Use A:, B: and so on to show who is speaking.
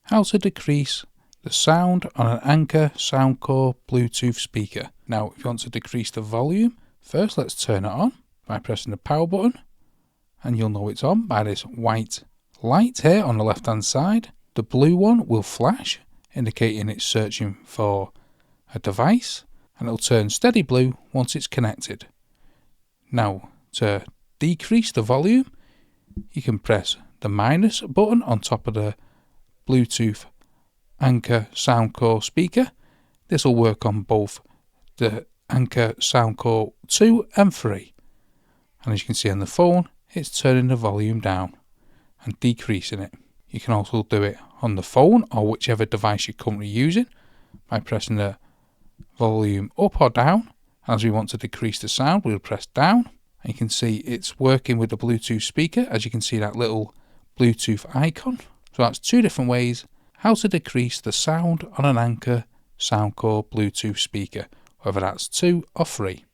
A: how to decrease the sound on an Anker Soundcore Bluetooth speaker. Now, if you want to decrease the volume, first let's turn it on by pressing the power button, and you'll know it's on by this white light here on the left hand side. The blue one will flash, indicating it's searching for a device, and it'll turn steady blue once it's connected. Now, to decrease the volume, you can press the minus button on top of the Bluetooth Anker Soundcore speaker. This will work on both the Anker Soundcore 2 and 3. And as you can see on the phone, it's turning the volume down and decreasing it. You can also do it on the phone or whichever device you're currently using by pressing the volume up or down. As we want to decrease the sound, we'll press down. And you can see it's working with the Bluetooth speaker. As you can see, that little Bluetooth icon. So that's two different ways how to decrease the sound on an Anker Soundcore Bluetooth speaker, whether that's 2 or 3.